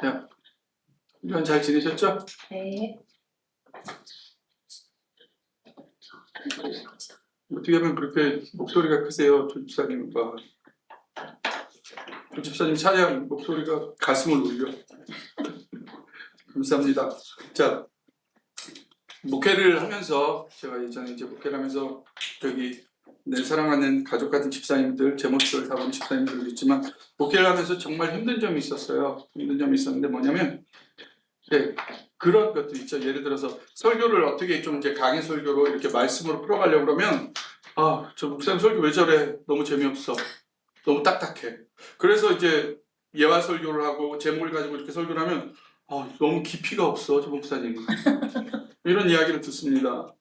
야, 1년 잘 지내셨죠? 네. 어떻게 하면 그렇게 목소리가 크세요, 조 집사님과. 조 집사님 찬양 목소리가 가슴을 울려. 감사합니다. 자, 목회를 하면서 제가 예전에 이제 목회를 하면서 저기 내 사랑하는 가족 같은 집사님들, 제 모습을 다 보는 집사님들도 있지만 목회를 하면서 정말 힘든 점이 있었어요. 힘든 점이 있었는데 뭐냐면 그런 것도 있죠. 예를 들어서 설교를 어떻게 좀 이제 강의 설교로 이렇게 말씀으로 풀어가려고 그러면 저 목사님 설교 왜 저래? 너무 재미없어. 너무 딱딱해. 그래서 이제 예화 설교를 하고 제목을 가지고 이렇게 설교를 하면 너무 깊이가 없어, 저 목사님. 이런 이야기를 듣습니다.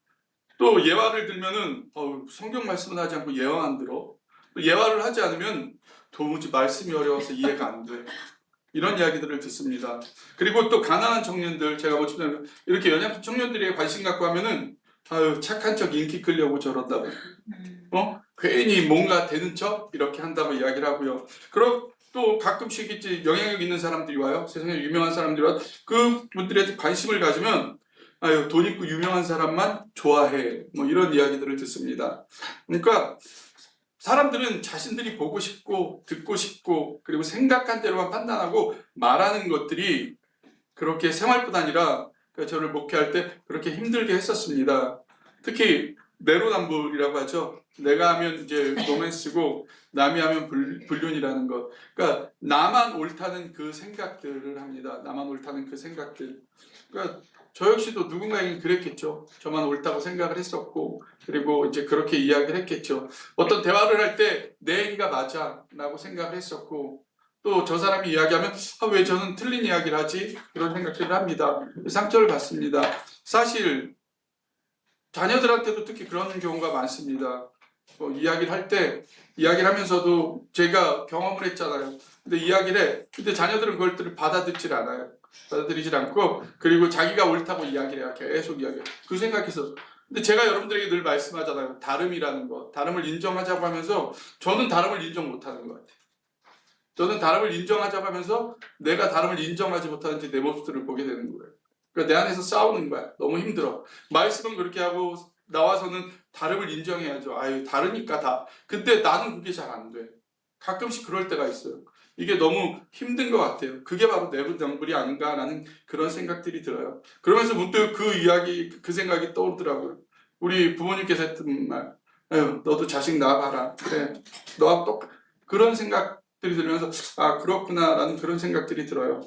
또 예화를 들면은 성경 말씀을 하지 않고 예화 안 들어. 또 예화를 하지 않으면 도무지 말씀이 어려워서 이해가 안 돼. 이런 이야기들을 듣습니다. 그리고 또 가난한 청년들, 제가 보시면 이렇게 연약한 청년들이 관심 갖고 하면은 착한 척 인기 끌려고 저런다고. 괜히 뭔가 되는 척 이렇게 한다고 이야기를 하고요. 그리고 또 가끔씩 이제 영향력 있는 사람들이 와요. 세상에 유명한 사람들이 와요. 그 분들한테 관심을 가지면 돈 있고 유명한 사람만 좋아해. 뭐 이런 이야기들을 듣습니다. 그러니까 사람들은 자신들이 보고 싶고 듣고 싶고 그리고 생각한 대로만 판단하고 말하는 것들이 그렇게 생활뿐 아니라 저를 목회할 때 그렇게 힘들게 했었습니다. 특히 내로남불이라고 하죠. 내가 하면 이제 로맨스고 남이 하면 불륜이라는 것. 그러니까 나만 옳다는 그 생각들을 합니다. 나만 옳다는 그 생각들. 그러니까 저 역시도 누군가에겐 그랬겠죠. 저만 옳다고 생각을 했었고 그리고 이제 그렇게 이야기를 했겠죠. 어떤 대화를 할 때 내 얘기가 맞아 라고 생각을 했었고 또 저 사람이 이야기하면 왜 저는 틀린 이야기를 하지? 이런 생각들을 합니다. 상처를 받습니다. 사실 자녀들한테도 특히 그런 경우가 많습니다. 이야기를 하면서도 제가 경험을 했잖아요. 근데 이야기를 해. 근데 자녀들은 그걸 받아들이질 않아요. 받아들이질 않고 그리고 자기가 옳다고 이야기를 해요. 계속 이야기해요. 그 생각해서. 근데 제가 여러분들에게 늘 말씀하잖아요. 다름이라는 거. 다름을 인정하자고 하면서 저는 다름을 인정 못하는 것 같아요. 저는 다름을 인정하자고 하면서 내가 다름을 인정하지 못하는 내 모습들을 보게 되는 거예요. 그러니까 내 안에서 싸우는 거야. 너무 힘들어. 말씀은 그렇게 하고 나와서는 다름을 인정해야죠. 다르니까 다. 근데 나는 그게 잘 안 돼. 가끔씩 그럴 때가 있어요. 이게 너무 힘든 것 같아요. 그게 바로 내로남불이 아닌가라는 그런 생각들이 들어요. 그러면서 문득 그 이야기, 그 생각이 떠오르더라고요. 우리 부모님께서 했던 말. 너도 자식 낳아봐라. 그래. 너와 똑 그런 생각들이 들면서 그렇구나라는 그런 생각들이 들어요.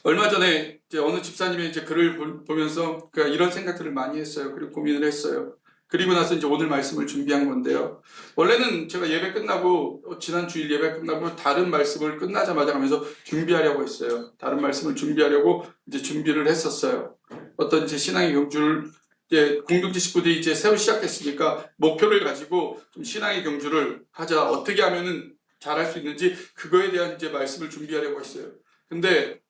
얼마 전에 이제 어느 집사님의 이제 글을 보면서 이런 생각들을 많이 했어요. 그리고 고민을 했어요. 그리고 나서 이제 오늘 말씀을 준비한 건데요. 원래는 제가 예배 끝나고 지난 주일 예배 끝나고 다른 말씀을 끝나자마자 가면서 준비하려고 했어요. 다른 말씀을 준비하려고 이제 준비를 했었어요. 어떤 이제 신앙의 경주를 이제 공동체 식구들이 이제 새로 시작했으니까 목표를 가지고 좀 신앙의 경주를 하자. 어떻게 하면은 잘할 수 있는지 그거에 대한 이제 말씀을 준비하려고 했어요. 근데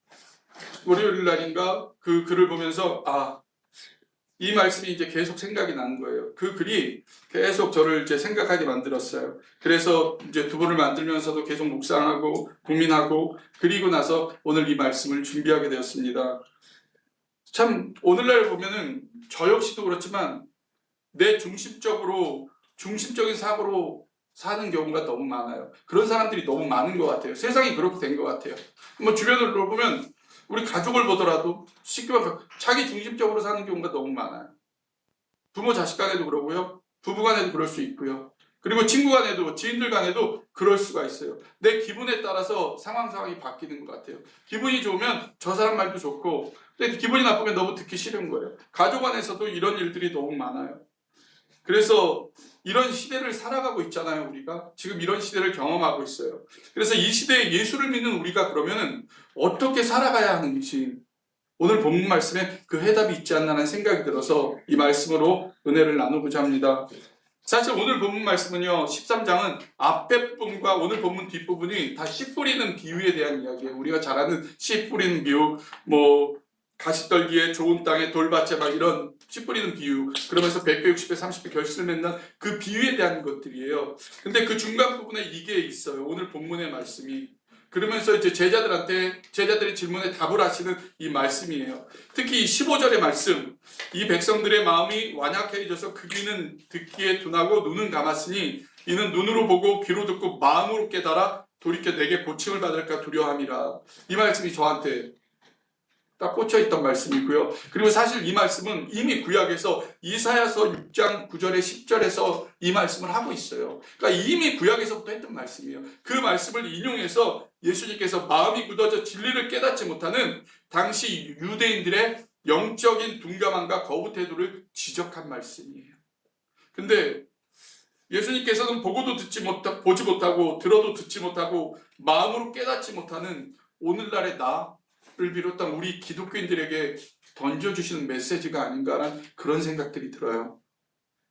월요일 날인가 그 글을 보면서 이 말씀이 이제 계속 생각이 나는 거예요. 그 글이 계속 저를 이제 생각하게 만들었어요. 그래서 이제 두부를 만들면서도 계속 묵상하고 고민하고 그리고 나서 오늘 이 말씀을 준비하게 되었습니다. 참 오늘날 보면은 저 역시도 그렇지만 내 중심적인 사고로 사는 경우가 너무 많아요. 그런 사람들이 너무 많은 것 같아요. 세상이 그렇게 된 것 같아요. 뭐 주변을 보면 우리 가족을 보더라도 자기 중심적으로 사는 경우가 너무 많아요. 부모 자식 간에도 그러고요. 부부 간에도 그럴 수 있고요. 그리고 친구 간에도 지인들 간에도 그럴 수가 있어요. 내 기분에 따라서 상황이 바뀌는 것 같아요. 기분이 좋으면 저 사람 말도 좋고 근데 기분이 나쁘면 너무 듣기 싫은 거예요. 가족 안에서도 이런 일들이 너무 많아요. 그래서 이런 시대를 살아가고 있잖아요. 우리가 지금 이런 시대를 경험하고 있어요. 그래서 이 시대에 예수를 믿는 우리가 그러면은 어떻게 살아가야 하는지 오늘 본문 말씀에 그 해답이 있지 않나라는 생각이 들어서 이 말씀으로 은혜를 나누고자 합니다. 사실 오늘 본문 말씀은요, 13장은 앞에 부분과 오늘 본문 뒷부분이 다 씨 뿌리는 비유에 대한 이야기예요. 우리가 잘 아는 씨 뿌리는 비유, 가시떨기에 좋은 땅에 돌밭에 막 이런 씨 뿌리는 비유, 그러면서 100배, 60배, 30배 결실을 맺는 그 비유에 대한 것들이에요. 근데 그 중간 부분에 이게 있어요. 오늘 본문의 말씀이. 그러면서 이제 제자들의 질문에 답을 하시는 이 말씀이에요. 특히 이 15절의 말씀, 이 백성들의 마음이 완악해져서 그 귀는 듣기에 둔하고 눈은 감았으니 이는 눈으로 보고 귀로 듣고 마음으로 깨달아 돌이켜 내게 고침을 받을까 두려워함이라. 이 말씀이 저한테 딱 꽂혀있던 말씀이고요. 그리고 사실 이 말씀은 이미 구약에서 이사야서 6장 9절에 10절에서 이 말씀을 하고 있어요. 그러니까 이미 구약에서부터 했던 말씀이에요. 그 말씀을 인용해서 예수님께서 마음이 굳어져 진리를 깨닫지 못하는 당시 유대인들의 영적인 둔감함과 거부 태도를 지적한 말씀이에요. 근데 예수님께서는 보지 못하고 들어도 듣지 못하고 마음으로 깨닫지 못하는 오늘날의 나를 비롯한 우리 기독교인들에게 던져주시는 메시지가 아닌가라는 그런 생각들이 들어요.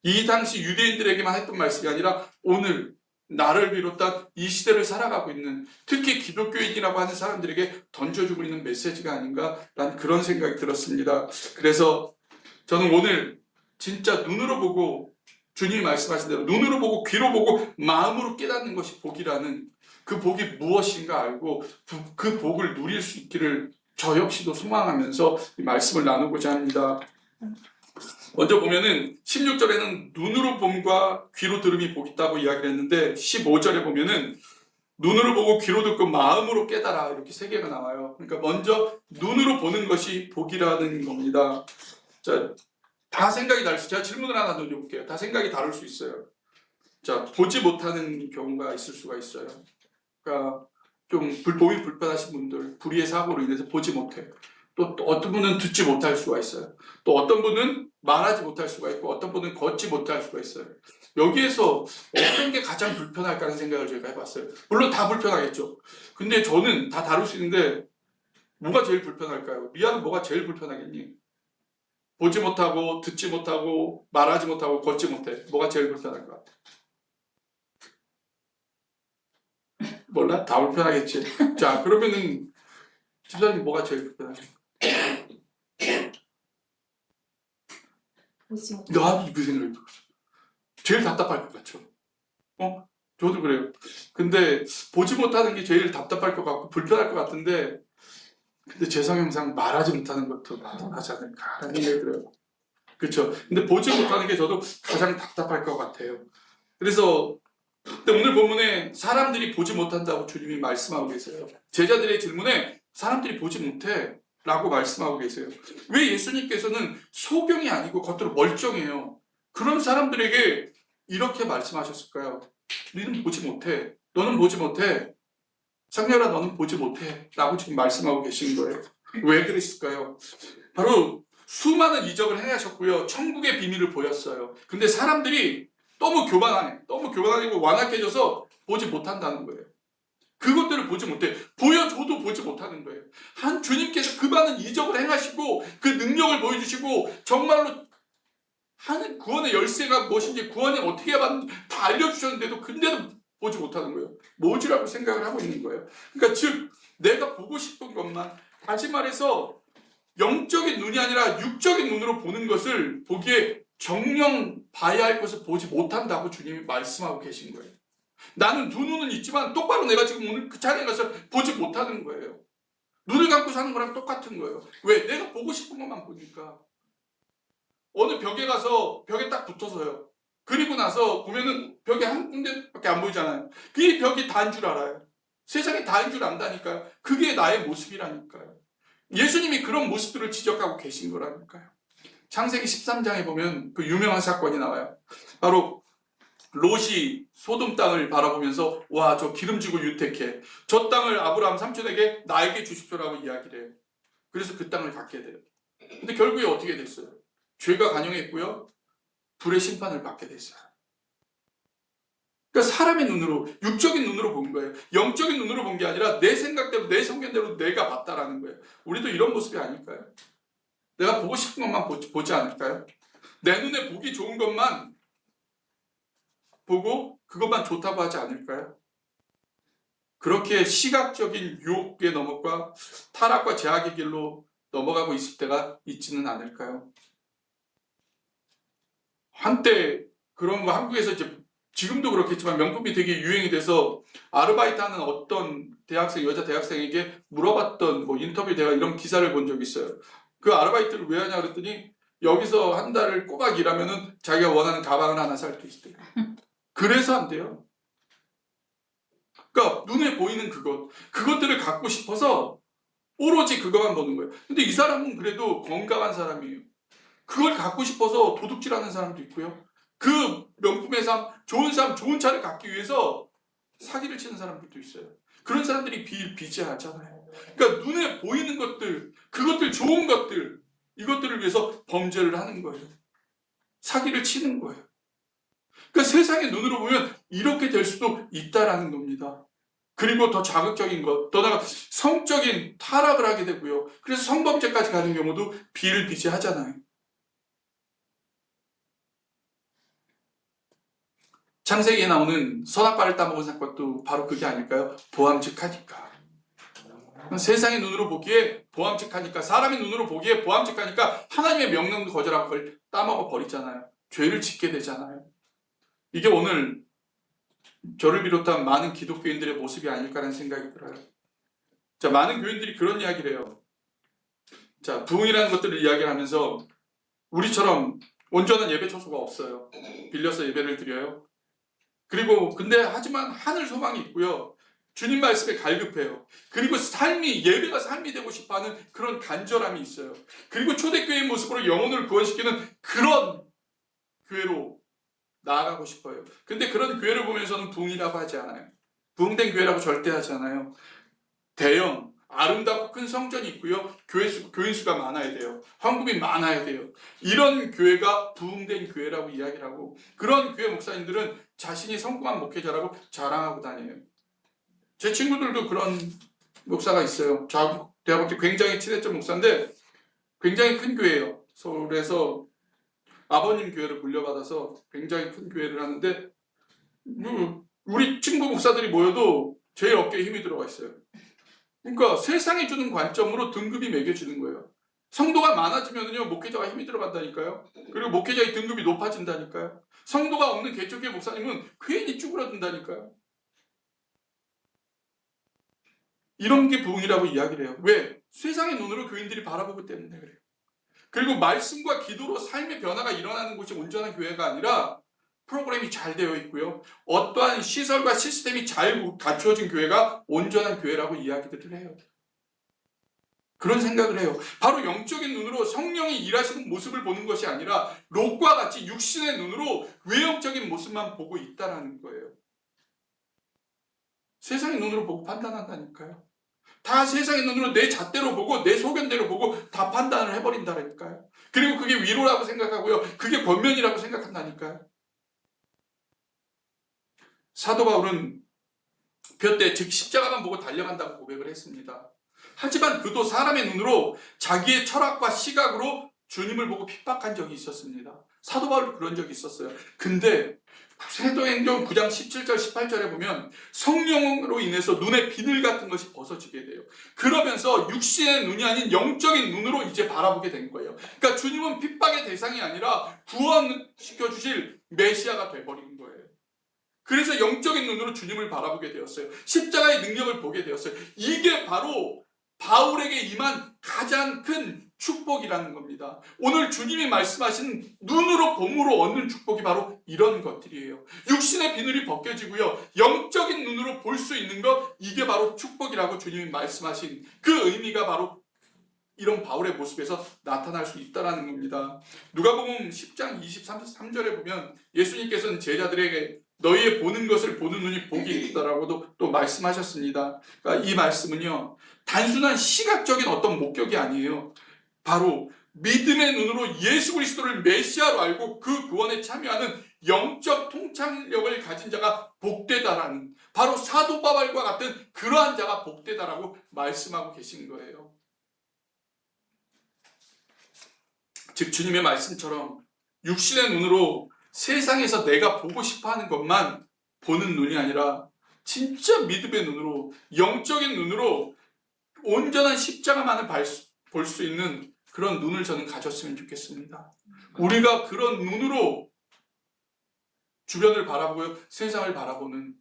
이 당시 유대인들에게만 했던 말씀이 아니라 오늘 나를 비롯한 이 시대를 살아가고 있는 특히 기독교인이라고 하는 사람들에게 던져주고 있는 메시지가 아닌가라는 그런 생각이 들었습니다. 그래서 저는 오늘 진짜 눈으로 보고 주님이 말씀하신 대로 눈으로 보고 귀로 보고 마음으로 깨닫는 것이 복이라는 그 복이 무엇인가 알고 그 복을 누릴 수 있기를 저 역시도 소망하면서 이 말씀을 나누고자 합니다. 먼저 보면은 16절에는 눈으로 봄과 귀로 들음이 복 있다고 이야기를 했는데 15절에 보면은 눈으로 보고 귀로 듣고 마음으로 깨달아 이렇게 세 개가 나와요. 그러니까 먼저 눈으로 보는 것이 복이라는 겁니다. 자, 다 생각이 다를 수, 제가 질문을 하나 던져볼게요. 다 생각이 다를 수 있어요. 자, 보지 못하는 경우가 있을 수가 있어요. 그러니까 좀 보기 불편하신 분들, 불의의 사고로 인해서 보지 못해. 또 어떤 분은 듣지 못할 수가 있어요. 또 어떤 분은 말하지 못할 수가 있고 어떤 분은 걷지 못할 수가 있어요. 여기에서 어떤 게 가장 불편할까 하는 생각을 저희가 해봤어요. 물론 다 불편하겠죠. 근데 저는 다 다룰 수 있는데 뭐가 제일 불편할까요? 리아는 뭐가 제일 불편하겠니? 보지 못하고 듣지 못하고 말하지 못하고 걷지 못해. 뭐가 제일 불편할 것 같아? 몰라? 다 불편하겠지. 자, 그러면은 집사님 뭐가 제일 불편하세요? 보지 못. 나도 그 생각이 들었어. 제일 답답할 것 같죠. 저도 그래요. 근데 보지 못하는 게 제일 답답할 것 같고 불편할 것 같은데 근데 제 성향상 말하지 못하는 것도 하지 않을까 하는 생각이 들어요. 그렇죠. 근데 보지 못하는 게 저도 가장 답답할 것 같아요. 그래서 근데 오늘 본문에 사람들이 보지 못한다고 주님이 말씀하고 계세요. 제자들의 질문에 사람들이 보지 못해 라고 말씀하고 계세요. 왜 예수님께서는 소경이 아니고 겉으로 멀쩡해요. 그런 사람들에게 이렇게 말씀하셨을까요? 너는 보지 못해. 너는 보지 못해. 상렬아 너는 보지 못해. 라고 지금 말씀하고 계신 거예요. 왜 그랬을까요? 바로 수많은 이적을 행하셨고요. 천국의 비밀을 보였어요. 근데 사람들이 너무 교만하고 완악해져서 보지 못한다는 거예요. 그것들을 보지 못해. 보여줘도 보지 못하는 거예요. 한 주님께서 그 많은 이적을 행하시고 그 능력을 보여주시고 정말로 하는 구원의 열쇠가 무엇인지 구원이 어떻게 해야 받는지 다 알려주셨는데도 근데도 보지 못하는 거예요. 뭐지라고 생각을 하고 있는 거예요. 그러니까 즉 내가 보고 싶은 것만 다시 말해서 영적인 눈이 아니라 육적인 눈으로 보는 것을 보기에 정령 봐야 할 것을 보지 못한다고 주님이 말씀하고 계신 거예요. 나는 두 눈은 있지만 똑바로 내가 지금 오늘 그 자리에 가서 보지 못하는 거예요. 눈을 감고 사는 거랑 똑같은 거예요. 왜? 내가 보고 싶은 것만 보니까. 어느 벽에 가서 벽에 딱 붙어서요. 그리고 나서 보면은 벽에 한 군데밖에 안 보이잖아요. 그 벽이 다인 줄 알아요. 세상이 다인 줄 안다니까요. 그게 나의 모습이라니까요. 예수님이 그런 모습들을 지적하고 계신 거라니까요. 창세기 13장에 보면 그 유명한 사건이 나와요. 바로 롯이 소돔 땅을 바라보면서 와, 저 기름지고 유택해. 저 땅을 아브라함 삼촌에게 나에게 주십시오라고 이야기를 해요. 그래서 그 땅을 갖게 돼요. 근데 결국에 어떻게 됐어요? 죄가 간영했고요. 불의 심판을 받게 됐어요. 그러니까 사람의 눈으로, 육적인 눈으로 본 거예요. 영적인 눈으로 본 게 아니라 내 생각대로, 내 성견대로 내가 봤다라는 거예요. 우리도 이런 모습이 아닐까요? 내가 보고 싶은 것만 보지 않을까요? 내 눈에 보기 좋은 것만 보고 그것만 좋다고 하지 않을까요? 그렇게 시각적인 유혹에 넘어가 타락과 제약의 길로 넘어가고 있을 때가 있지는 않을까요? 한때 그런 거 한국에서 이제 지금도 그렇겠지만 명품이 되게 유행이 돼서 아르바이트하는 어떤 여자 대학생에게 물어봤던 인터뷰 내가 이런 기사를 본 적이 있어요. 그 아르바이트를 왜 하냐 그랬더니 여기서 한 달을 꼬박 일하면은 자기가 원하는 가방을 하나 살 수 있대요. 그래서 안 돼요. 그러니까 눈에 보이는 그것들을 갖고 싶어서 오로지 그것만 보는 거예요. 근데 이 사람은 그래도 건강한 사람이에요. 그걸 갖고 싶어서 도둑질하는 사람도 있고요. 그 명품의 삶, 좋은 삶, 좋은 차를 갖기 위해서 사기를 치는 사람들도 있어요. 그런 사람들이 비일비재하잖아요. 그러니까 눈에 보이는 것들, 그것들 좋은 것들, 이것들을 위해서 범죄를 하는 거예요. 사기를 치는 거예요. 그러니까 세상의 눈으로 보면 이렇게 될 수도 있다라는 겁니다. 그리고 더 자극적인 것, 더 나아가 성적인 타락을 하게 되고요. 그래서 성범죄까지 가는 경우도 비일비재하잖아요. 창세기에 나오는 선악과를 따먹은 사건도 바로 그게 아닐까요? 보암직하니까. 세상의 눈으로 보기에 보암직하니까, 사람의 눈으로 보기에 보암직하니까 하나님의 명령도 거절하고 그걸 따먹어 버리잖아요. 죄를 짓게 되잖아요. 이게 오늘 저를 비롯한 많은 기독교인들의 모습이 아닐까라는 생각이 들어요. 자, 많은 교인들이 그런 이야기를 해요. 자, 부흥이라는 것들을 이야기를 하면서 우리처럼 온전한 예배 처소가 없어요. 빌려서 예배를 드려요. 그리고 근데 하지만 하늘 소망이 있고요. 주님 말씀에 갈급해요. 그리고 예배가 삶이 되고 싶어하는 그런 간절함이 있어요. 그리고 초대교회의 모습으로 영혼을 구원시키는 그런 교회로 나아가고 싶어요. 근데 그런 교회를 보면서는 부흥이라고 하지 않아요. 부흥된 교회라고 절대 하지 않아요. 대형, 아름답고 큰 성전이 있고요. 교인 수가 많아야 돼요. 헌금이 많아야 돼요. 이런 교회가 부흥된 교회라고 이야기를 하고, 그런 교회 목사님들은 자신이 성공한 목회자라고 자랑하고 다녀요. 제 친구들도 그런 목사가 있어요. 대학 때 굉장히 친했던 목사인데 굉장히 큰 교회예요. 서울에서 아버님 교회를 물려받아서 굉장히 큰 교회를 하는데 우리 친구 목사들이 모여도 제일 어깨에 힘이 들어가 있어요. 그러니까 세상이 주는 관점으로 등급이 매겨지는 거예요. 성도가 많아지면요 목회자가 힘이 들어간다니까요. 그리고 목회자의 등급이 높아진다니까요. 성도가 없는 개척교회 목사님은 괜히 쭈그러든다니까요. 이런 게 부흥이라고 이야기를 해요. 왜? 세상의 눈으로 교인들이 바라보기 때문에 그래요. 그리고 말씀과 기도로 삶의 변화가 일어나는 곳이 온전한 교회가 아니라 프로그램이 잘 되어 있고요. 어떠한 시설과 시스템이 잘 갖추어진 교회가 온전한 교회라고 이야기들을 해요. 그런 생각을 해요. 바로 영적인 눈으로 성령이 일하시는 모습을 보는 것이 아니라 롯과 같이 육신의 눈으로 외형적인 모습만 보고 있다는 거예요. 세상의 눈으로 보고 판단한다니까요. 다 세상의 눈으로 내 잣대로 보고 내 소견대로 보고 다 판단을 해버린다니까요. 그리고 그게 위로라고 생각하고요. 그게 권면이라고 생각한다니까요. 사도 바울은 둯대 즉 십자가만 보고 달려간다고 고백을 했습니다. 하지만 그도 사람의 눈으로 자기의 철학과 시각으로 주님을 보고 핍박한 적이 있었습니다. 사도 바울도 그런 적이 있었어요. 근데 사도행전 9장 17절 18절에 보면 성령으로 인해서 눈에 비늘 같은 것이 벗어지게 돼요. 그러면서 육신의 눈이 아닌 영적인 눈으로 이제 바라보게 된 거예요. 그러니까 주님은 핍박의 대상이 아니라 구원시켜 주실 메시아가 돼버린 거예요. 그래서 영적인 눈으로 주님을 바라보게 되었어요. 십자가의 능력을 보게 되었어요. 이게 바로 바울에게 임한 가장 큰 축복이라는 겁니다. 오늘 주님이 말씀하신 눈으로 봄으로 얻는 축복이 바로 이런 것들이에요. 육신의 비늘이 벗겨지고요. 영적인 눈으로 볼 수 있는 것, 이게 바로 축복이라고 주님이 말씀하신 그 의미가 바로 이런 바울의 모습에서 나타날 수 있다는 겁니다. 누가복음 10장 23절에 보면 예수님께서는 제자들에게 너희의 보는 것을 보는 눈이 복이 있다라고도 또 말씀하셨습니다. 그러니까 이 말씀은요, 단순한 시각적인 어떤 목격이 아니에요. 바로 믿음의 눈으로 예수 그리스도를 메시아로 알고 그 구원에 참여하는 영적 통찰력을 가진 자가 복되다라는, 바로 사도 바울과 같은 그러한 자가 복되다라고 말씀하고 계신 거예요. 즉 주님의 말씀처럼 육신의 눈으로 세상에서 내가 보고 싶어하는 것만 보는 눈이 아니라 진짜 믿음의 눈으로, 영적인 눈으로 온전한 십자가만을 볼 수 있는 그런 눈을 저는 가졌으면 좋겠습니다. 우리가 그런 눈으로 주변을 바라보고요, 세상을 바라보는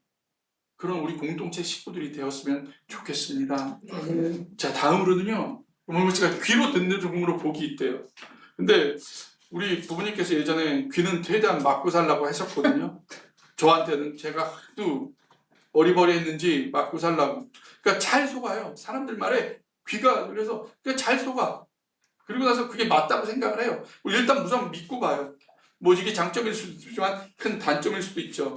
그런 우리 공동체 식구들이 되었으면 좋겠습니다. 자, 다음으로는요. 제가 귀로 듣는 종으로 복이 있대요. 근데 우리 부모님께서 예전에 귀는 최대한 막고 살라고 하셨거든요. 저한테는 제가 하도 어리버리했는지 막고 살라고. 그러니까 잘 속아요. 사람들 말에 귀가 그래서 잘 속아. 그리고 나서 그게 맞다고 생각을 해요. 일단 우선 믿고 봐요. 뭐 이게 장점일 수도 있지만 큰 단점일 수도 있죠.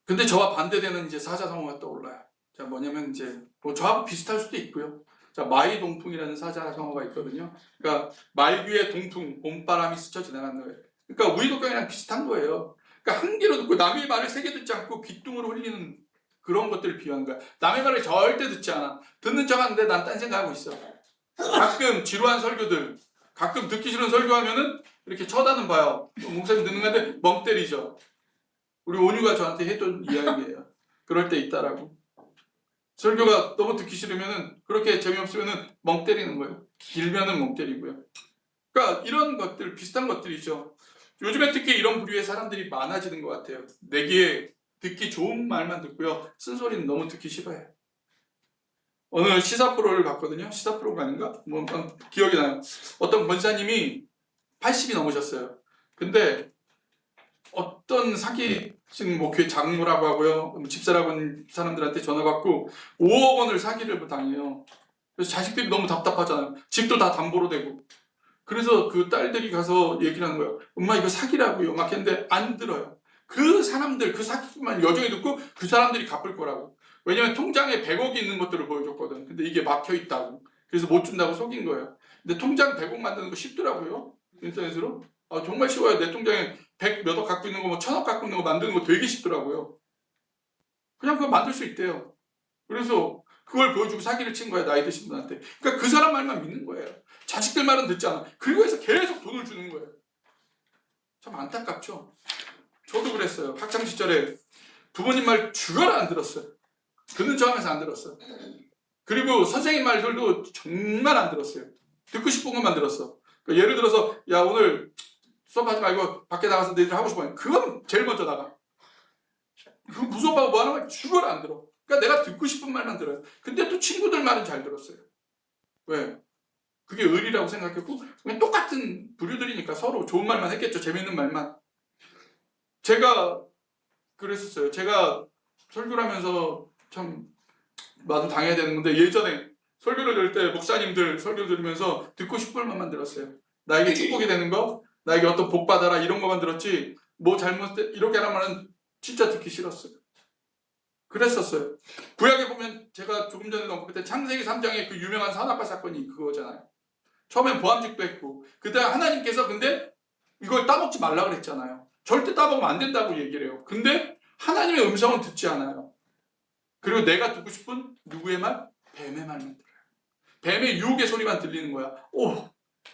근데 저와 반대되는 이제 사자성어가 떠올라요. 자, 뭐냐면 이제 뭐 저하고 비슷할 수도 있고요. 자, 마이동풍이라는 사자성어가 있거든요. 그러니까 말귀의 동풍, 봄바람이 스쳐 지나가는 거예요. 그러니까 우이독경이랑 비슷한 거예요. 그러니까 한 귀로 듣고 남의 말을 세게 듣지 않고 귓등으로 흘리는 그런 것들을 비유한 거야. 남의 말을 절대 듣지 않아. 듣는 척 하는데 난 딴 생각하고 있어. 가끔 지루한 설교들, 가끔 듣기 싫은 설교하면은 이렇게 쳐다는 봐요. 목사님 듣는 건데 멍 때리죠. 우리 온유가 저한테 했던 이야기예요. 그럴 때 있다라고. 설교가 너무 듣기 싫으면은 그렇게 재미없으면은 멍 때리는 거예요. 길면은 멍 때리고요. 그러니까 이런 것들 비슷한 것들이죠. 요즘에 특히 이런 부류의 사람들이 많아지는 것 같아요. 내기에 듣기 좋은 말만 듣고요. 쓴소리는 너무 듣기 싫어요. 어느 시사 프로를 봤거든요. 시사 프로가 아닌가? 뭐 기억이 나요. 어떤 권사님이 80이 넘으셨어요. 근데 어떤 사기친 뭐 교회 장로라고 하고요. 집사라고 하는 사람들한테 전화 받고 5억 원을 사기를 당해요. 그래서 자식들이 너무 답답하잖아요. 집도 다 담보로 되고. 그래서 그 딸들이 가서 얘기를 하는 거예요. 엄마 이거 사기라고요. 막 했는데 안 들어요. 그 사람들 그 사기만 여정히 듣고 그 사람들이 갚을 거라고. 왜냐면 통장에 100억이 있는 것들을 보여줬거든. 근데 이게 막혀 있다고. 그래서 못 준다고 속인 거예요. 근데 통장 100억 만드는 거 쉽더라고요. 인터넷으로. 아, 정말 쉬워요. 내 통장에 100 몇 억 갖고 있는 거, 뭐 1000억 갖고 있는 거 만드는 거 되게 쉽더라고요. 그냥 그거 만들 수 있대요. 그래서 그걸 보여주고 사기를 친 거야, 나이 드신 분한테. 그러니까 그 사람 말만 믿는 거예요. 자식들 말은 듣지 않아. 그리고 해서 계속 돈을 주는 거예요. 참 안타깝죠? 저도 그랬어요. 학창시절에 부모님 말 죽어라 안 들었어요. 듣는 척 하면서 안 들었어요. 그리고 선생님 말들도 정말 안 들었어요. 듣고 싶은 것만 들었어. 그러니까 예를 들어서 야 오늘 수업하지 말고 밖에 나가서 너희들 하고 싶어. 그건 제일 먼저 나가. 그거 무서워하고 뭐 하는 거야? 죽어라 안 들어. 그러니까 내가 듣고 싶은 말만 들어요. 근데 또 친구들 말은 잘 들었어요. 왜? 그게 의리라고 생각했고 그냥 똑같은 부류들이니까 서로 좋은 말만 했겠죠. 재밌는 말만. 제가 그랬었어요. 제가 설교를 하면서 참 나도 당해야 되는 건데 예전에 설교를 들을 때 목사님들 설교 들으면서 듣고 싶은 말만 들었어요. 나에게 축복이 되는 거, 나에게 어떤 복 받아라 이런 것만 들었지 뭐 잘못돼 이렇게 하는 말은 진짜 듣기 싫었어요. 그랬었어요. 구약에 보면 제가 조금 전에 언급했던 창세기 3장의 그 유명한 산악과 사건이 그거잖아요. 처음엔 보암직도 했고 그때 하나님께서 근데 이걸 따먹지 말라 그랬잖아요. 절대 따먹으면 안 된다고 얘기를 해요. 근데 하나님의 음성은 듣지 않아요. 그리고 내가 듣고 싶은 누구의 말? 뱀의 말만 들어요. 뱀의 유혹의 소리만 들리는 거야. 오,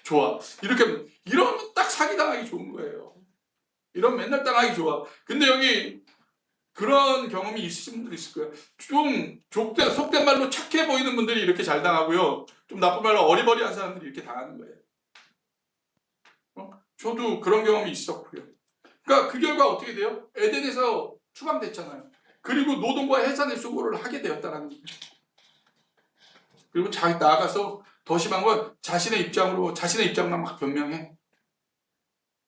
좋아. 이렇게 하면 이러면 딱 사기당하기 좋은 거예요. 이러면 맨날 당하기 좋아. 근데 여기 그런 경험이 있으신 분들 있을 거예요. 좀 속된 말로 착해 보이는 분들이 이렇게 잘 당하고요. 좀 나쁜 말로 어리버리한 사람들이 이렇게 당하는 거예요. 저도 그런 경험이 있었고요. 그러니까 그 결과 어떻게 돼요? 에덴에서 추방됐잖아요. 그리고 노동과 해산의 수고를 하게 되었다는 거예요. 그리고 나아가서 더 심한 건 자신의 입장만 막 변명해.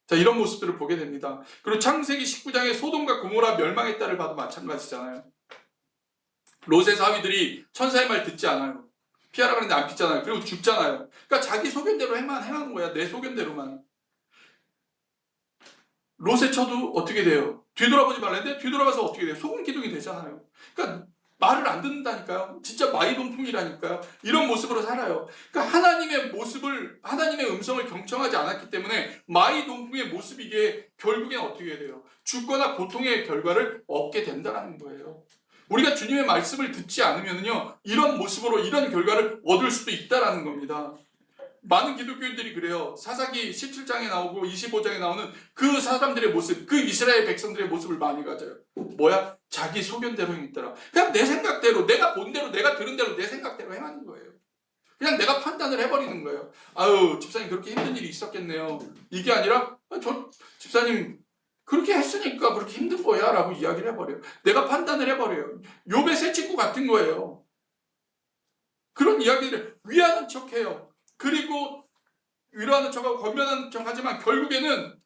자, 이런 모습들을 보게 됩니다. 그리고 창세기 19장에 소돔과 고모라 멸망했다를 봐도 마찬가지잖아요. 롯의 사위들이 천사의 말 듣지 않아요. 피하라 그랬는데 안 피잖아요. 그리고 죽잖아요. 그러니까 자기 소견대로 행하는 거야. 내 소견대로만. 롯의 처도 어떻게 돼요? 뒤돌아보지 말랬는데 뒤돌아봐서 어떻게 돼요? 소금 기둥이 되잖아요. 그러니까 말을 안 듣는다니까요. 진짜 마이동풍이라니까요. 이런 모습으로 살아요. 그러니까 하나님의 음성을 경청하지 않았기 때문에 마이동풍의 모습이 이게 결국엔 어떻게 돼요? 죽거나 고통의 결과를 얻게 된다는 거예요. 우리가 주님의 말씀을 듣지 않으면요, 이런 모습으로 이런 결과를 얻을 수도 있다라는 겁니다. 많은 기독교인들이 그래요. 사사기 17장에 나오고 25장에 나오는 그 사람들의 모습, 그 이스라엘 백성들의 모습을 많이 가져요. 뭐야? 자기 소견대로 행했더라. 그냥 내 생각대로, 내가 본 대로, 내가 들은 대로 내 생각대로 행하는 거예요. 그냥 내가 판단을 해버리는 거예요. 아유, 집사님 그렇게 힘든 일이 있었겠네요. 이게 아니라, 저 집사님 그렇게 했으니까 그렇게 힘든 거야 라고 이야기를 해버려요. 내가 판단을 해버려요. 욥의 새 친구 같은 거예요. 그런 이야기를 위하는 척해요. 그리고 위로하는 척하고 권면하는 척하지만 결국에는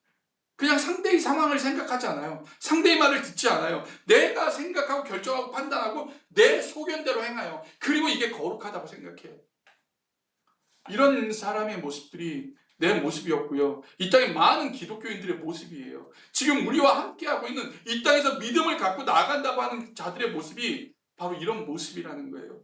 그냥 상대의 상황을 생각하지 않아요. 상대의 말을 듣지 않아요. 내가 생각하고 결정하고 판단하고 내 소견대로 행해요. 그리고 이게 거룩하다고 생각해요. 이런 사람의 모습들이 내 모습이었고요. 이 땅에 많은 기독교인들의 모습이에요. 지금 우리와 함께하고 있는 이 땅에서 믿음을 갖고 나아간다고 하는 자들의 모습이 바로 이런 모습이라는 거예요.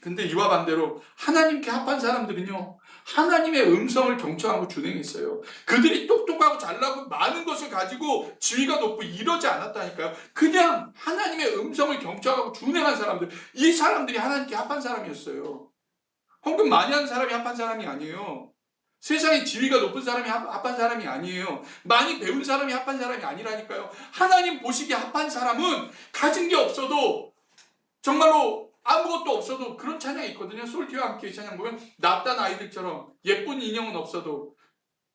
근데 이와 반대로 하나님께 합한 사람들은요, 하나님의 음성을 경청하고 준행했어요. 그들이 똑똑하고 잘나고 많은 것을 가지고 지위가 높고 이러지 않았다니까요. 그냥 하나님의 음성을 경청하고 준행한 사람들, 이 사람들이 하나님께 합한 사람이었어요. 헌금 많이 하는 사람이 합한 사람이 아니에요. 세상에 지위가 높은 사람이 합한 사람이 아니에요. 많이 배운 사람이 합한 사람이 아니라니까요. 하나님 보시기에 합한 사람은 가진 게 없어도 정말로 아무것도 없어도 그런 찬양이 있거든요. 솔티와 함께 찬양 보면 낫단 아이들처럼 예쁜 인형은 없어도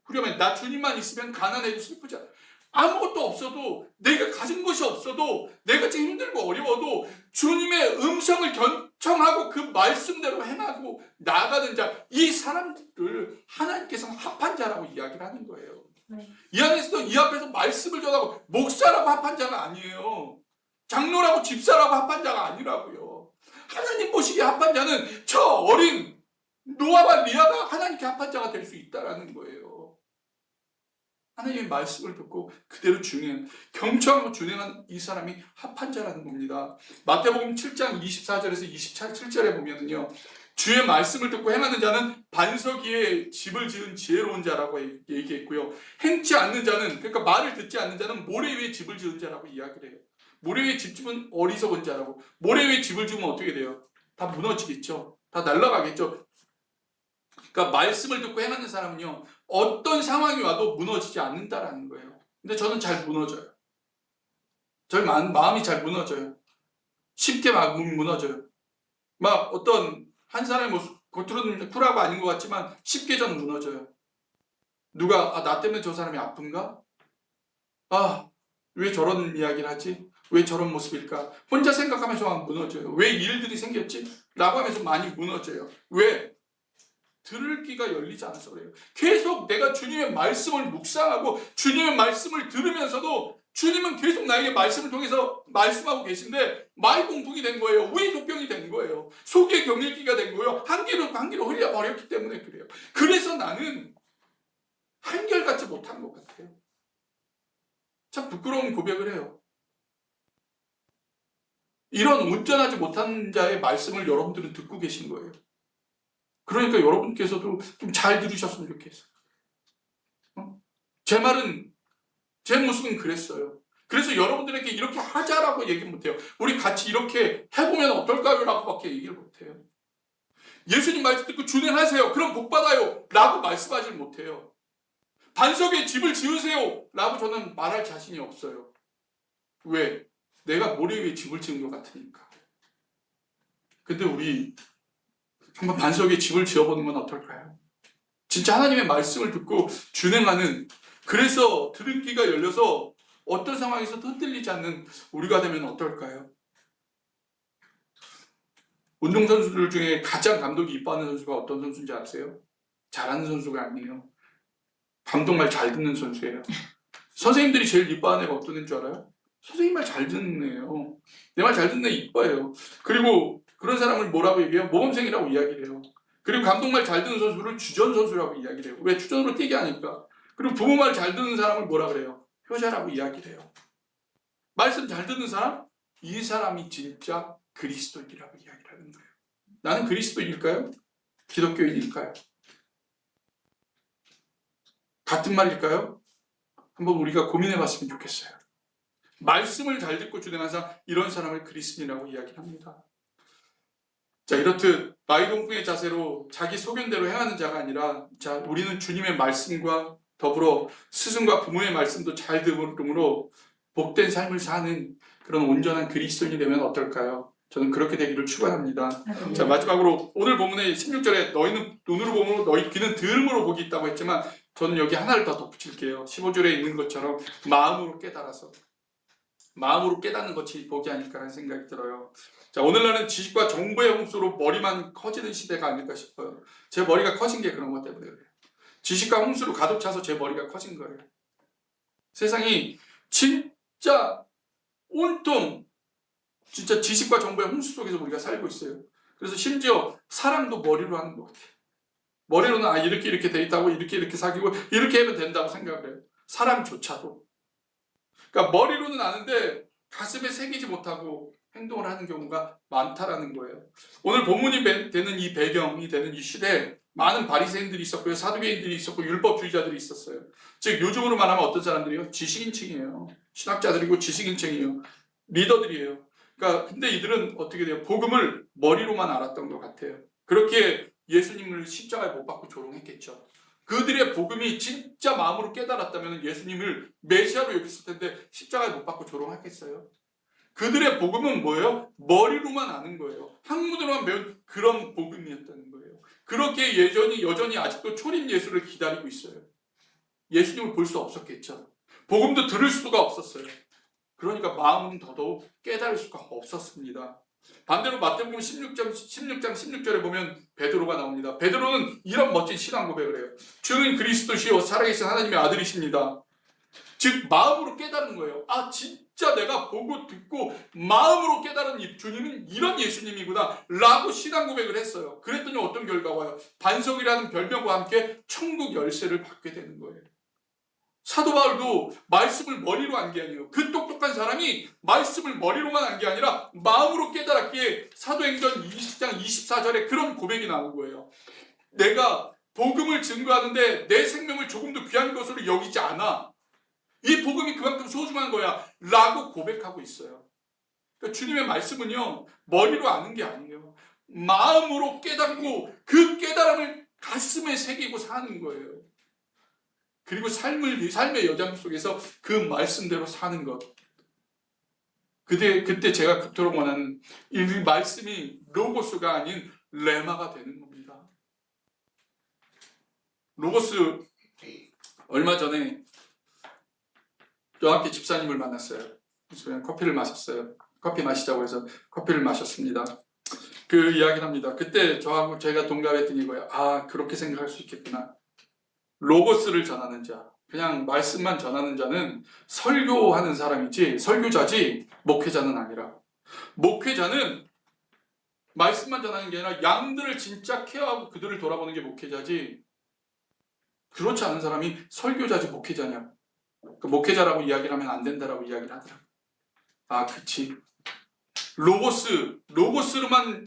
그러면 나 주님만 있으면 가난해도 슬프지 않아. 아무것도 없어도 내가 가진 것이 없어도 내가 지금 힘들고 어려워도 주님의 음성을 경청하고 그 말씀대로 행하고 나아가는 자, 이 사람들을 하나님께서 합한 자라고 이야기를 하는 거예요. 이 안에서도 이 앞에서 말씀을 전하고 목사라고 합한 자가 아니에요. 장로라고 집사라고 합한 자가 아니라고요. 하나님 보시기에 합한 자는 저 어린 노아와 리아가 하나님께 합한 자가 될 수 있다라는 거예요. 하나님의 말씀을 듣고 그대로 준행, 경청하고 준행한 이 사람이 합한 자라는 겁니다. 마태복음 7장 24절에서 27절에 보면은요, 주의 말씀을 듣고 행하는 자는 반석 위에 집을 지은 지혜로운 자라고 얘기했고요. 행치 않는 자는, 그러니까 말을 듣지 않는 자는 모래 위에 집을 지은 자라고 이야기를 해요. 모래 위에 집 지으면 어리석은 자라고. 모래 위에 집을 지으면 어떻게 돼요? 다 무너지겠죠. 다 날아가겠죠. 그러니까 말씀을 듣고 행하는 사람은요, 어떤 상황이 와도 무너지지 않는다라는 거예요. 근데 저는 잘 무너져요. 저희 마음이 잘 무너져요. 쉽게 막 무너져요. 막 어떤 한 사람의 모습, 겉으로는 쿨하고 아닌 것 같지만 쉽게 저는 무너져요. 누가 나 때문에 저 사람이 아픈가? 왜 저런 이야기를 하지? 왜 저런 모습일까? 혼자 생각하면서 막 무너져요. 왜 일들이 생겼지? 라고 하면서 많이 무너져요. 왜? 들을 귀가 열리지 않아서 그래요. 계속 내가 주님의 말씀을 묵상하고 주님의 말씀을 들으면서도 주님은 계속 나에게 말씀을 통해서 말씀하고 계신데 말 공풍이 된 거예요. 우의 독병이 된 거예요. 속의 경일기가 된 거예요. 한 귀로 흘려버렸기 때문에 그래요. 그래서 나는 한결같지 못한 것 같아요. 참 부끄러운 고백을 해요. 이런 온전하지 못한 자의 말씀을 여러분들은 듣고 계신 거예요. 그러니까 여러분께서도 좀 잘 들으셨으면 좋겠어요. 제 말은, 제 모습은 그랬어요. 그래서 여러분들에게 이렇게 하자라고 얘기 못해요. 우리 같이 이렇게 해보면 어떨까요? 라고 밖에 얘기를 못해요. 예수님 말씀 듣고 준행하세요. 그럼 복받아요. 라고 말씀하지 못해요. 반석에 집을 지으세요. 라고 저는 말할 자신이 없어요. 왜? 내가 모래 위에 집을 지은 것 같으니까. 근데 우리 한번 반석에 집을 지어보는 건 어떨까요? 진짜 하나님의 말씀을 듣고 준행하는, 그래서 들은 귀가 열려서 어떤 상황에서도 흔들리지 않는 우리가 되면 어떨까요? 운동선수들 중에 가장 감독이 이뻐하는 선수가 어떤 선수인지 아세요? 잘하는 선수가 아니에요. 감독 말 잘 듣는 선수예요. 선생님들이 제일 이뻐하는 애가 어떤 애인 줄 알아요? 선생님 말 잘 듣는 애예요. 내 말 잘 듣는 애 이뻐해요. 그리고 그런 사람을 뭐라고 얘기해요? 모범생이라고 이야기를 해요. 그리고 감독 말 잘 듣는 선수를 주전 선수라고 이야기를 해요. 왜? 주전으로 뛰게 하니까. 그리고 부모 말 잘 듣는 사람을 뭐라 그래요? 효자라고 이야기를 해요. 말씀 잘 듣는 사람? 이 사람이 진짜 그리스도인이라고 이야기를 하는 거예요. 나는 그리스도인일까요? 기독교인일까요? 같은 말일까요? 한번 우리가 고민해 봤으면 좋겠어요. 말씀을 잘 듣고 준행한 사람, 이런 사람을 그리스도인이라고 이야기합니다. 자, 이렇듯 마이동풍의 자세로 자기 소견대로 행하는 자가 아니라, 자, 우리는 주님의 말씀과 더불어 스승과 부모의 말씀도 잘 들음으로 복된 삶을 사는 그런 온전한 그리스도인이 되면 어떨까요? 저는 그렇게 되기를 축원합니다. 자, 마지막으로 오늘 본문의 16절에 너희는 눈으로 보므로 너희 귀는 들음으로 복이 있다고 했지만 저는 여기 하나를 더 덧붙일게요. 15절에 있는 것처럼 마음으로 깨달아서, 마음으로 깨닫는 것이 복이 아닐까 하는 생각이 들어요. 자, 오늘날은 지식과 정보의 홍수로 머리만 커지는 시대가 아닐까 싶어요. 제 머리가 커진 게 그런 것 때문에 그래요. 지식과 홍수로 가득 차서 제 머리가 커진 거예요. 세상이 진짜 온통 진짜 지식과 정보의 홍수 속에서 우리가 살고 있어요. 그래서 심지어 사랑도 머리로 하는 것 같아요. 머리로는 이렇게 돼 있다고, 이렇게 사귀고 이렇게 하면 된다고 생각을 해요. 사람조차도. 그러니까 머리로는 아는데 가슴에 새기지 못하고 행동을 하는 경우가 많다라는 거예요. 오늘 본문이 되는 이 배경이 되는 이 시대에 많은 바리새인들이 있었고요, 사두개인들이 있었고 율법주의자들이 있었어요. 즉 요즘으로 말하면 어떤 사람들이요? 지식인층이에요. 신학자들이고 지식인층이에요. 리더들이에요. 그러니까 근데 이들은 어떻게 돼요? 복음을 머리로만 알았던 것 같아요. 그렇게 예수님을 십자가에 못 박고 조롱했겠죠. 그들의 복음이 진짜 마음으로 깨달았다면 예수님을 메시아로 여겼을 텐데 십자가에 못 박고 조롱하겠어요? 그들의 복음은 뭐예요? 머리로만 아는 거예요. 학문으로만 배운 그런 복음이었다는 거예요. 그렇게 여전히 아직도 초림 예수를 기다리고 있어요. 예수님을 볼 수 없었겠죠. 복음도 들을 수가 없었어요. 그러니까 마음은 더더욱 깨달을 수가 없었습니다. 반대로 마태복음 16장 16절에 보면 베드로가 나옵니다. 베드로는 이런 멋진 신앙 고백을 해요. 주는 그리스도시요 살아계신 하나님의 아들이십니다. 즉 마음으로 깨달은 거예요. 진짜 내가 보고 듣고 마음으로 깨달은 이 주님은 이런 예수님이구나 라고 신앙 고백을 했어요. 그랬더니 어떤 결과가 와요? 반석이라는 별명과 함께 천국 열쇠를 받게 되는 거예요. 사도 바울도 말씀을 머리로 한 게 아니에요. 그 똑똑한 사람이 말씀을 머리로만 한 게 아니라 마음으로 깨달았기에 사도행전 20장 24절에 그런 고백이 나온 거예요. 내가 복음을 증거하는데 내 생명을 조금도 귀한 것으로 여기지 않아. 이 복음이 그만큼 소중한 거야 라고 고백하고 있어요. 그러니까 주님의 말씀은요, 머리로 아는 게 아니에요. 마음으로 깨닫고 그 깨달음을 가슴에 새기고 사는 거예요. 그리고 삶의 여정 속에서 그 말씀대로 사는 것. 그때 제가 그토록 원하는 이 말씀이 로고스가 아닌 레마가 되는 겁니다. 로고스, 얼마 전에 저 함께 집사님을 만났어요. 그래서 커피를 마셨어요. 커피 마시자고 해서 커피를 마셨습니다. 그 이야기를 합니다. 그때 저하고 제가 동갑했던 이거예요. 그렇게 생각할 수 있겠구나. 로고스를 전하는 자, 그냥 말씀만 전하는 자는 설교하는 사람이지, 설교자지 목회자는 아니라, 목회자는 말씀만 전하는 게 아니라 양들을 진짜 케어하고 그들을 돌아보는 게 목회자지, 그렇지 않은 사람이 설교자지 목회자냐. 그 목회자라고 이야기를 하면 안 된다라고 이야기를 하더라고요. 그치. 로고스로만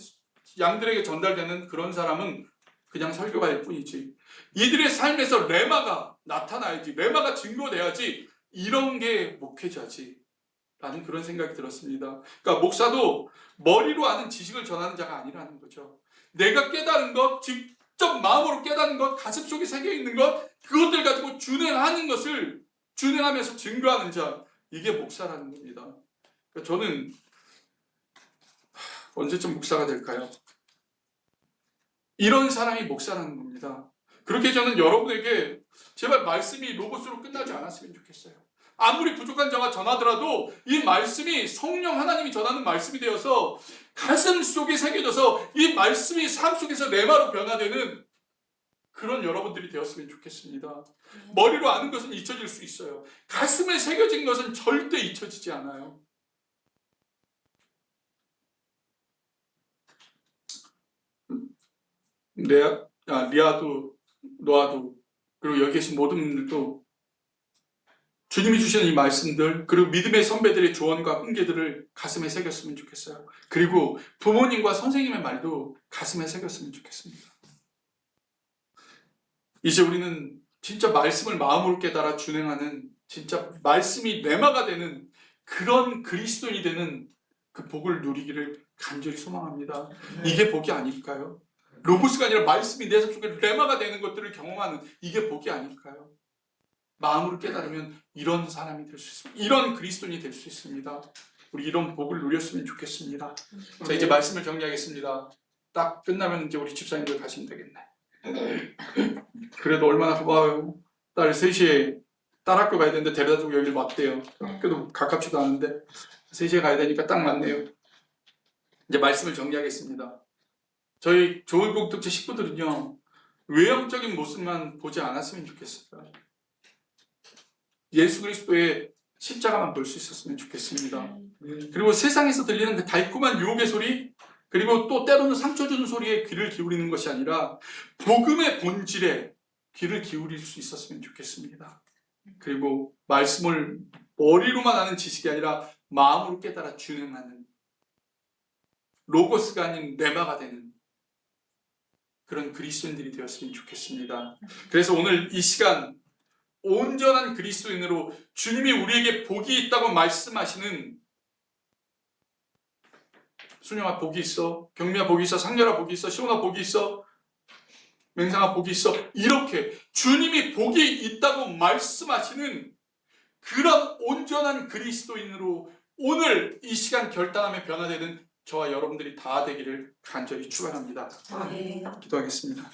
양들에게 전달되는 그런 사람은 그냥 설교가일 뿐이지. 이들의 삶에서 레마가 나타나야지, 레마가 증거돼야지, 이런 게 목회자지 라는 그런 생각이 들었습니다. 그러니까 목사도 머리로 아는 지식을 전하는 자가 아니라는 거죠. 내가 깨달은 것, 직접 마음으로 깨닫는 것, 가슴 속에 새겨있는 것, 그것들 가지고 준행하면서 증거하는 자, 이게 목사라는 겁니다. 그러니까 저는 언제쯤 목사가 될까요? 이런 사람이 목사라는 겁니다. 그렇게 저는 여러분에게 제발 말씀이 로고스로 끝나지 않았으면 좋겠어요. 아무리 부족한 자가 전하더라도 이 말씀이 성령 하나님이 전하는 말씀이 되어서 가슴 속에 새겨져서 이 말씀이 삶 속에서 레마로 변화되는 그런 여러분들이 되었으면 좋겠습니다. 머리로 아는 것은 잊혀질 수 있어요. 가슴에 새겨진 것은 절대 잊혀지지 않아요. 리아도, 노아도, 그리고 여기 계신 모든 분들도 주님이 주시는 이 말씀들, 그리고 믿음의 선배들의 조언과 훈계들을 가슴에 새겼으면 좋겠어요. 그리고 부모님과 선생님의 말도 가슴에 새겼으면 좋겠습니다. 이제 우리는 진짜 말씀을 마음으로 깨달아 준행하는, 진짜 말씀이 레마가 되는 그런 그리스도인이 되는 그 복을 누리기를 간절히 소망합니다. 이게 복이 아닐까요? 로고스가 아니라 말씀이 내 삶 속에 레마가 되는 것들을 경험하는, 이게 복이 아닐까요? 마음으로 깨달으면 이런 사람이 될 수 있습니다. 이런 그리스도인이 될 수 있습니다. 우리 이런 복을 누렸으면 좋겠습니다. 자, 이제 말씀을 정리하겠습니다. 딱 끝나면 이제 우리 집사님들 가시면 되겠네. 그래도 얼마나 고마워요. 딸 3시에 딸 학교 가야 되는데 데려다 주고 여기를 왔대요. 학교도 가깝지도 않은데 3시에 가야 되니까 딱 맞네요. 이제 말씀을 정리하겠습니다. 저희 좋은 공동체 식구들은요, 외형적인 모습만 보지 않았으면 좋겠어요. 예수 그리스도의 십자가만 볼 수 있었으면 좋겠습니다. 그리고 세상에서 들리는 그 달콤한 유혹의 소리, 그리고 또 때로는 상처 주는 소리에 귀를 기울이는 것이 아니라 복음의 본질에 귀를 기울일 수 있었으면 좋겠습니다. 그리고 말씀을 머리로만 아는 지식이 아니라 마음으로 깨달아 준행하는, 로고스가 아닌 레마가 되는 그런 그리스도인들이 되었으면 좋겠습니다. 그래서 오늘 이 시간 온전한 그리스도인으로 주님이 우리에게 복이 있다고 말씀하시는, 순영아 복이 있어, 경미야 복이 있어, 상렬아 복이 있어, 시온아 복이 있어, 맹상아 복이 있어, 이렇게 주님이 복이 있다고 말씀하시는 그런 온전한 그리스도인으로 오늘 이 시간 결단하며 변화되는 저와 여러분들이 다 되기를 간절히 축원합니다. 네. 기도하겠습니다.